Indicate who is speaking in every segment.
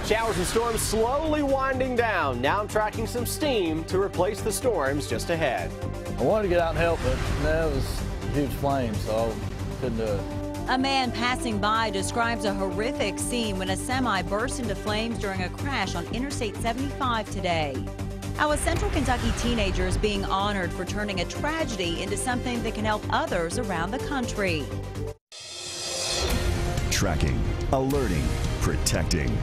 Speaker 1: Showers and storms slowly winding down. Now I'm tracking some steam to replace the storms just ahead.
Speaker 2: I wanted to get out and help, but that was huge flames, so I couldn't do it.
Speaker 3: A man passing by describes a horrific scene when a semi burst into flames during a crash on Interstate 75 today. How a Central Kentucky teenager is being honored for turning a tragedy into something that can help others around the country.
Speaker 4: Tracking, alerting, protecting.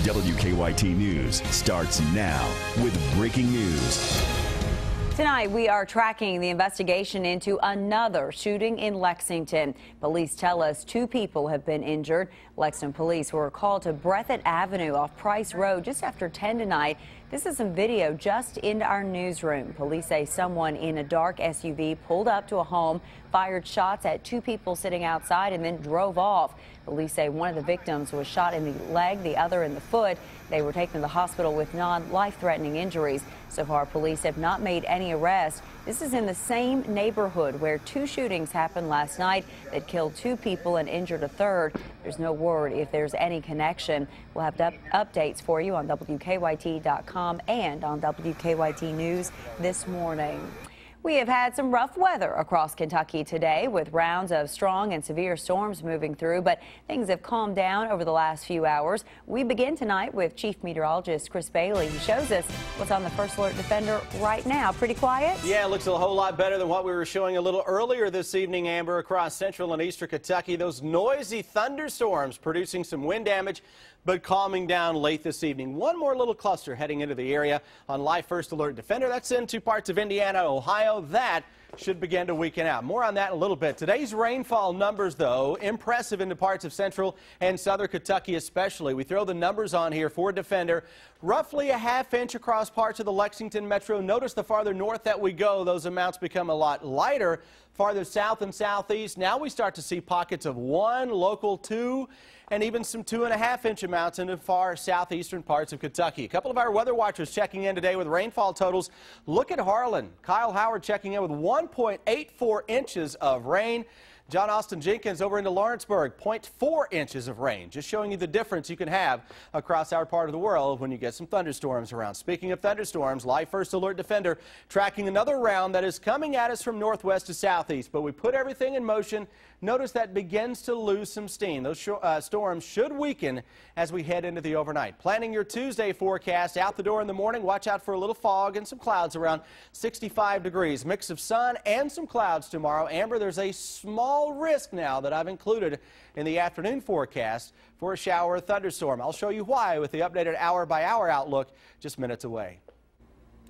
Speaker 4: WKYT News starts now with breaking news.
Speaker 3: Tonight, we are tracking the investigation into another shooting in Lexington. Police tell us 2 people have been injured. Lexington police were called to Breathitt Avenue off Price Road just after 10 tonight. This is some video just into our newsroom. Police say someone in a dark SUV pulled up to a home, fired shots at 2 people sitting outside, and then drove off. Police say one of the victims was shot in the leg, the other in the foot. They were taken to the hospital with non-life-threatening injuries. So far, police have not made any arrests. This is in the same neighborhood where 2 shootings happened last night that killed 2 people and injured a third. There's no word if there's any connection. We'll have updates for you on WKYT.com and on WKYT News this morning. We have had some rough weather across Kentucky today with rounds of strong and severe storms moving through, but things have calmed down over the last few hours. We begin tonight with Chief Meteorologist Chris Bailey, who shows us what's on the First Alert Defender right now. Pretty quiet?
Speaker 1: Yeah, it looks a whole lot better than what we were showing a little earlier this evening, Amber, across central and eastern Kentucky. Those noisy thunderstorms producing some wind damage, but calming down late this evening. One more little cluster heading into the area on Live First Alert Defender. That's into parts of Indiana, Ohio. That should begin to weaken out. More on that in a little bit. Today's rainfall numbers, though, impressive into parts of central and southern Kentucky especially. We throw the numbers on here for Defender. Roughly a ½ inch across parts of the Lexington metro. Notice the farther north that we go, those amounts become a lot lighter. Farther south and southeast, now we start to see pockets of 1, local 2, and even some 2½ inch amounts in the far southeastern parts of Kentucky. A couple of our weather watchers checking in today with rainfall totals. Look at Harlan. Kyle Howard checking in with 1.84 inches of rain. John Austin Jenkins over into Lawrenceburg, 0.4 inches of rain. Just showing you the difference you can have across our part of the world when you get some thunderstorms around. Speaking of thunderstorms, Live First Alert Defender tracking another round that is coming at us from northwest to southeast. But we put everything in motion. Notice that begins to lose some steam. Those storms should weaken as we head into the overnight. Planning your Tuesday forecast out the door in the morning. Watch out for a little fog and some clouds around 65 degrees. Mix of sun and some clouds tomorrow. Amber, there's a small risk now that I've included in the afternoon forecast for a shower or thunderstorm. I'll show you why with the updated hour-by-hour outlook just minutes away.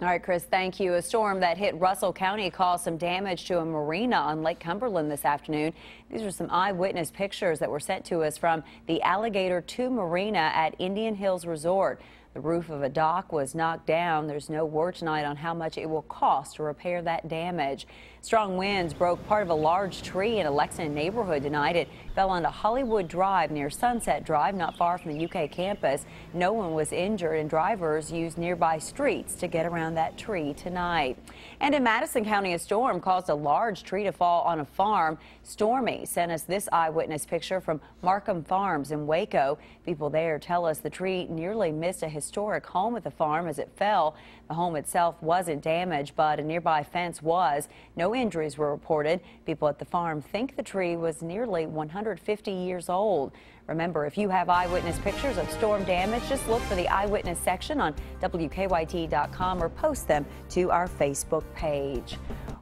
Speaker 3: All right, Chris, thank you. A storm that hit Russell County caused some damage to a marina on Lake Cumberland this afternoon. These are some eyewitness pictures that were sent to us from the Alligator 2 Marina at Indian Hills Resort. The roof of a dock was knocked down. There's no word tonight on how much it will cost to repair that damage. Strong winds broke part of a large tree in a Lexington neighborhood tonight. It fell onto Hollywood Drive near Sunset Drive, not far from the UK campus. No one was injured, and drivers used nearby streets to get around that tree tonight. And in Madison County, a storm caused a large tree to fall on a farm. Stormy sent us this eyewitness picture from Markham Farms in Waco. People there tell us the tree nearly missed a historic home at the farm as it fell. The home itself wasn't damaged, but a nearby fence was. No injuries were reported. People at the farm think the tree was nearly 150 years old. Remember, if you have eyewitness pictures of storm damage, just look for the eyewitness section on WKYT.com or post them to our Facebook page.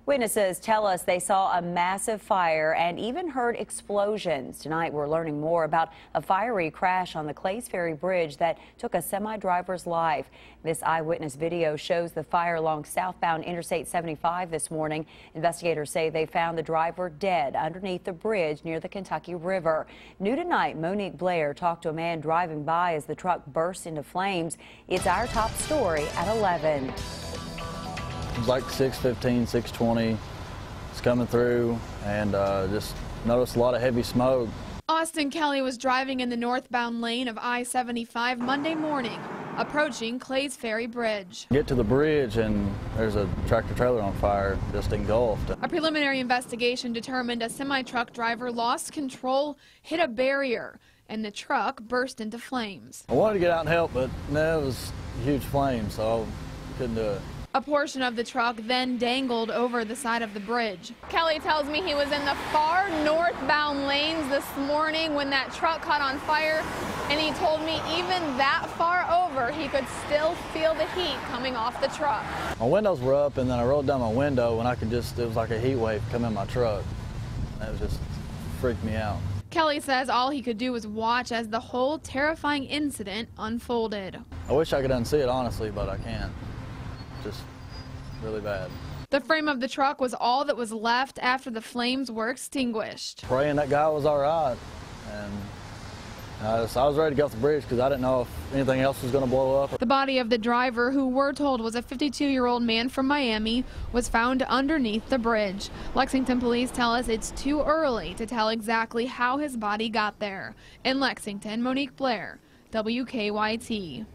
Speaker 3: Witnesses tell us they saw a massive fire and even heard explosions. Tonight, we're learning more about a fiery crash on the Clays Ferry Bridge that took a semi-driver's life. This eyewitness video shows the fire along southbound Interstate 75 this morning. Investigators say they found the driver dead underneath the bridge near the Kentucky River. New tonight, Monique Blair talked to a man driving by as the truck burst into flames. It's our top story at 11.
Speaker 2: It was like 6:15, 6:20. It's coming through, and just noticed a lot of heavy smoke.
Speaker 5: Austin Kelly was driving in the northbound lane of I-75 Monday morning, approaching Clays Ferry Bridge.
Speaker 2: Get to the bridge, and there's a tractor trailer on fire, just engulfed.
Speaker 5: A preliminary investigation determined a semi-truck driver lost control, hit a barrier, and the truck burst into flames.
Speaker 2: I wanted to get out and help, but no, it was a huge flame, so I couldn't do it.
Speaker 5: A portion of the truck then dangled over the side of the bridge. Kelly tells me he was in the far northbound lanes this morning when that truck caught on fire, and he told me even that far over, he could still feel the heat coming off the truck.
Speaker 2: My windows were up, and then I rolled down my window, and it was like a heat wave coming in my truck. And it just freaked me out.
Speaker 5: Kelly says all he could do was watch as the whole terrifying incident unfolded.
Speaker 2: I wish I could unsee it, honestly, but I can't. Just really bad.
Speaker 5: The frame of the truck was all that was left after the flames were extinguished.
Speaker 2: Praying that guy was all right, and I was ready to go off the bridge because I didn't know if anything else was going to blow up.
Speaker 5: The body of the driver, who we're told was a 52-year-old man from Miami, was found underneath the bridge. Lexington police tell us it's too early to tell exactly how his body got there. In Lexington, Monique Blair, WKYT.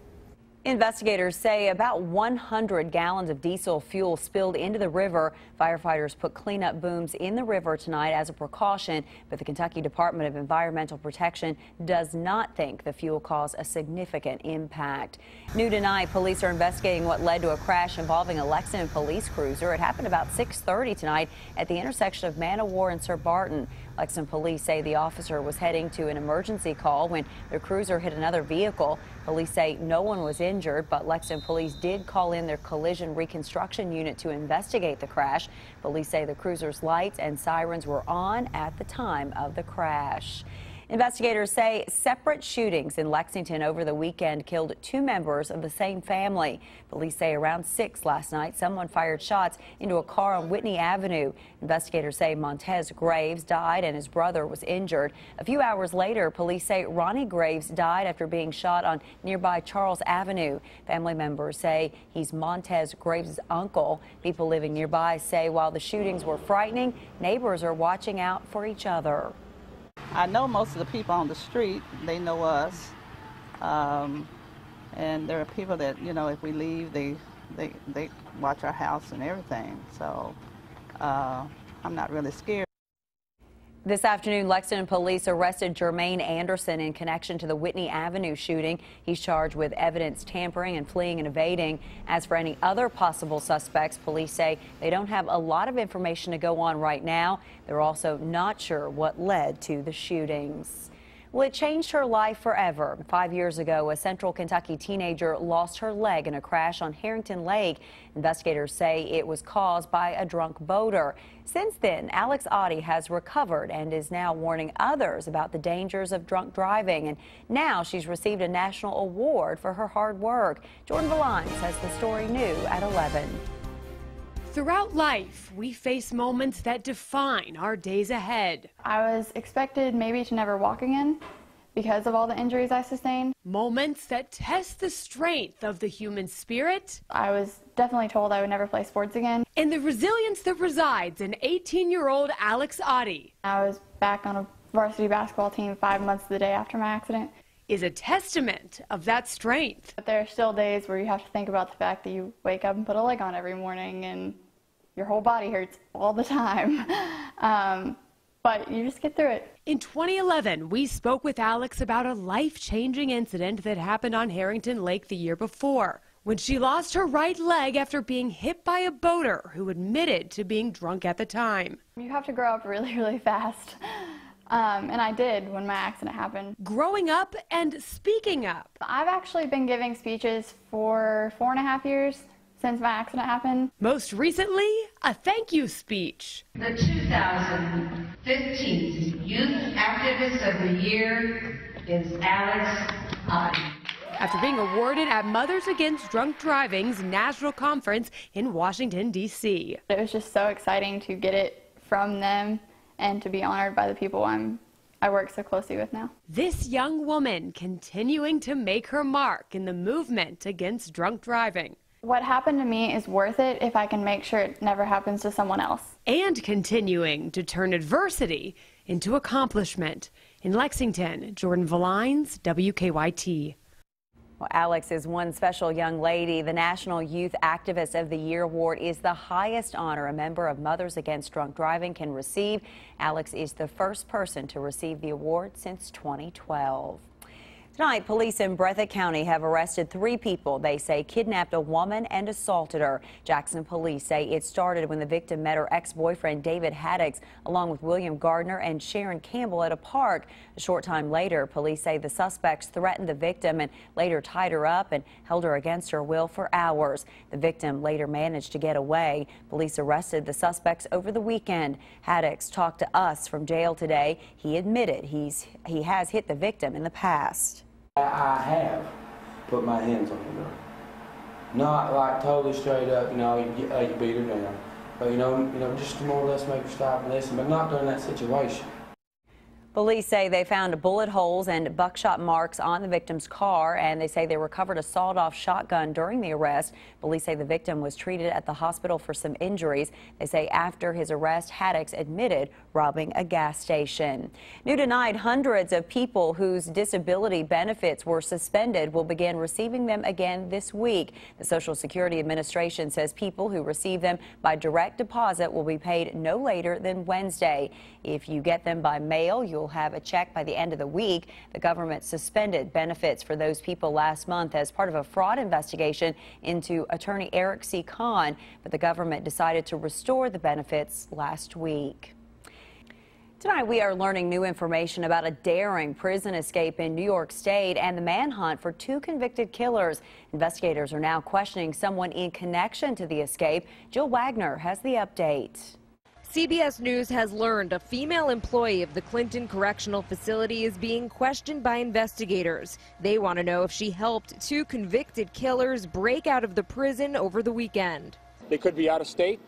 Speaker 3: Investigators say about 100 gallons of diesel fuel spilled into the river. Firefighters put cleanup booms in the river tonight as a precaution, but the Kentucky Department of Environmental Protection does not think the fuel caused a significant impact. New tonight, police are investigating what led to a crash involving a Lexington police cruiser. It happened about 6:30 tonight at the intersection of Man o' War and Sir Barton. Lexington police say the officer was heading to an emergency call when the cruiser hit another vehicle. Police say no one was injured, but Lexington police did call in their collision reconstruction unit to investigate the crash. Police say the cruiser's lights and sirens were on at the time of the crash. Investigators say separate shootings in Lexington over the weekend killed 2 members of the same family. Police say around 6 last night, someone fired shots into a car on Whitney Avenue. Investigators say Montez Graves died and his brother was injured. A few hours later, police say Ronnie Graves died after being shot on nearby Charles Avenue. Family members say he's Montez Graves' uncle. People living nearby say while the shootings were frightening, neighbors are watching out for each other.
Speaker 6: I know most of the people on the street, they know us, and there are people that, you know, if we leave, they watch our house and everything, so I'm not really scared.
Speaker 3: This afternoon, Lexington police arrested Jermaine Anderson in connection to the Whitney Avenue shooting. He's charged with evidence tampering and fleeing and evading. As for any other possible suspects, police say they don't have a lot of information to go on right now. They're also not sure what led to the shootings. Well, it changed her life forever. 5 years ago, a Central Kentucky teenager lost her leg in a crash on Harrington Lake. Investigators say it was caused by a drunk boater. Since then, Alex Oddie has recovered and is now warning others about the dangers of drunk driving. And now she's received a national award for her hard work. Jordan Valines has the story new at 11.
Speaker 7: Throughout life, we face moments that define our days ahead.
Speaker 8: I was expected maybe to never walk again because of all the injuries I sustained.
Speaker 7: Moments that test the strength of the human spirit.
Speaker 8: I was definitely told I would never play sports again.
Speaker 7: And the resilience that resides in 18-year-old Alex Oddie.
Speaker 8: I was back on a varsity basketball team 5 months the day after my accident.
Speaker 7: Is a testament of that strength.
Speaker 8: But there are still days where you have to think about the fact that you wake up and put a leg on every morning and your whole body hurts all the time. But you just get through it.
Speaker 7: In 2011, we spoke with Alex about a life-changing incident that happened on Harrington Lake the year before, when she lost her right leg after being hit by a boater who admitted to being drunk at the time.
Speaker 8: You have to grow up really, really fast. And I did when my accident happened.
Speaker 7: Growing up and speaking up.
Speaker 8: I've actually been giving speeches for 4.5 years since my accident happened.
Speaker 7: Most recently, a thank you speech.
Speaker 9: The 2015 Youth Activist of the Year is Alex Oddie.
Speaker 7: After being awarded at Mothers Against Drunk Driving's national conference in Washington, D.C.
Speaker 8: It was just so exciting to get it from them and to be honored by the people I work so closely with now.
Speaker 7: This young woman continuing to make her mark in the movement against drunk driving.
Speaker 8: What happened to me is worth it if I can make sure it never happens to someone else.
Speaker 7: And continuing to turn adversity into accomplishment. In Lexington, Jordan Valines, WKYT.
Speaker 3: Well, Alex is one special young lady. The National Youth Activist of the Year Award is the highest honor a member of Mothers Against Drunk Driving can receive. Alex is the first person to receive the award since 2012. Tonight, police in Breathitt County have arrested 3 people they say kidnapped a woman and assaulted her. Jackson police say it started when the victim met her ex-boyfriend David Haddix along with William Gardner and Sharon Campbell at a park. A short time later, police say the suspects threatened the victim and later tied her up and held her against her will for hours. The victim later managed to get away. Police arrested the suspects over the weekend. Haddix talked to us from jail today. He admitted he has hit the victim in the past.
Speaker 10: I have put my hands on her. Not like totally straight up, you beat her down. But just to more or less make her stop and listen, but not during that situation.
Speaker 3: Police say they found bullet holes and buckshot marks on the victim's car, and they say they recovered a sawed-off shotgun during the arrest. Police say the victim was treated at the hospital for some injuries. They say after his arrest, Haddix admitted robbing a gas station. New tonight, hundreds of people whose disability benefits were suspended will begin receiving them again this week. The Social Security Administration says people who receive them by direct deposit will be paid no later than Wednesday. If you get them by mail, you'll have a check by the end of the week. The government suspended benefits for those people last month as part of a fraud investigation into attorney Eric C. Kahn, but the government decided to restore the benefits last week. Tonight, we are learning new information about a daring prison escape in New York State and the manhunt for 2 convicted killers. Investigators are now questioning someone in connection to the escape. Jill Wagner has the update.
Speaker 11: CBS News has learned a female employee of the Clinton Correctional Facility is being questioned by investigators. They want to know if she helped 2 convicted killers break out of the prison over the weekend.
Speaker 12: They could be out of state,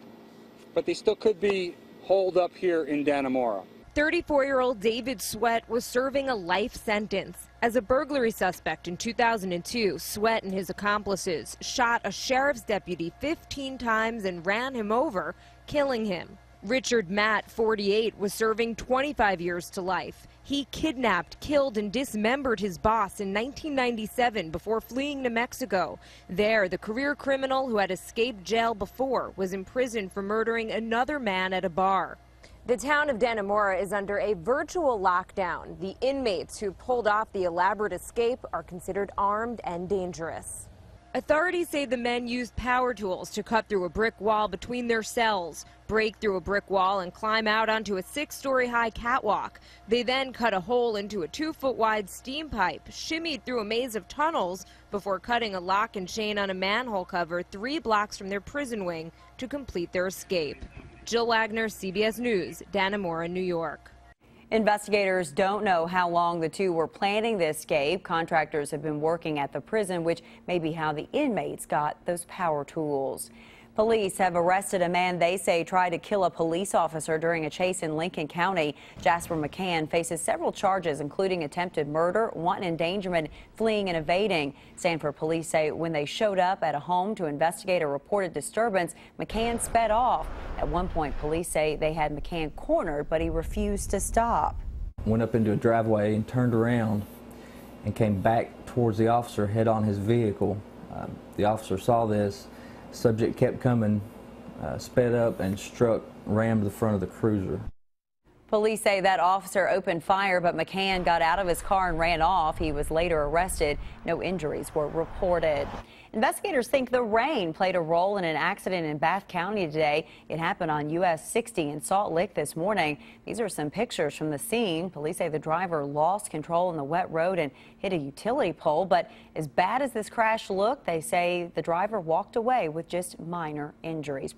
Speaker 12: but they still could be holed up here in Dannemora.
Speaker 11: 34-year-old David Sweat was serving a life sentence. As a burglary suspect in 2002, Sweat and his accomplices shot a sheriff's deputy 15 times and ran him over, killing him. Richard Matt, 48, was serving 25 years to life. He kidnapped, killed, and dismembered his boss in 1997 before fleeing to Mexico. There, the career criminal who had escaped jail before was imprisoned for murdering another man at a bar. The town of Dannemora is under a virtual lockdown. The inmates who pulled off the elaborate escape are considered armed and dangerous. Authorities say the men used power tools to cut through a brick wall between their cells, break through a brick wall and climb out onto a 6-story high catwalk. They then cut a hole into a 2-foot-wide steam pipe, shimmied through a maze of tunnels before cutting a lock and chain on a manhole cover 3 blocks from their prison wing to complete their escape. Jill Wagner, CBS News, Dannemora, New York.
Speaker 3: Investigators don't know how long the 2 were planning the escape. Contractors have been working at the prison, which may be how the inmates got those power tools. Police have arrested a man they say tried to kill a police officer during a chase in Lincoln County. Jasper McCann faces several charges, including attempted murder, wanton endangerment, fleeing and evading. Sanford police say when they showed up at a home to investigate a reported disturbance, McCann sped off. At one point, police say they had McCann cornered, but he refused to stop.
Speaker 13: Went up into a driveway and turned around and came back towards the officer head on his vehicle. The officer saw this. Subject kept coming, sped up and rammed the front of the cruiser.
Speaker 3: Police say that officer opened fire, but McCann got out of his car and ran off. He was later arrested. No injuries were reported. Investigators think the rain played a role in an accident in Bath County today. It happened on US 60 in Salt Lick this morning. These are some pictures from the scene. Police say the driver lost control on the wet road and hit a utility pole. But as bad as this crash looked, they say the driver walked away with just minor injuries.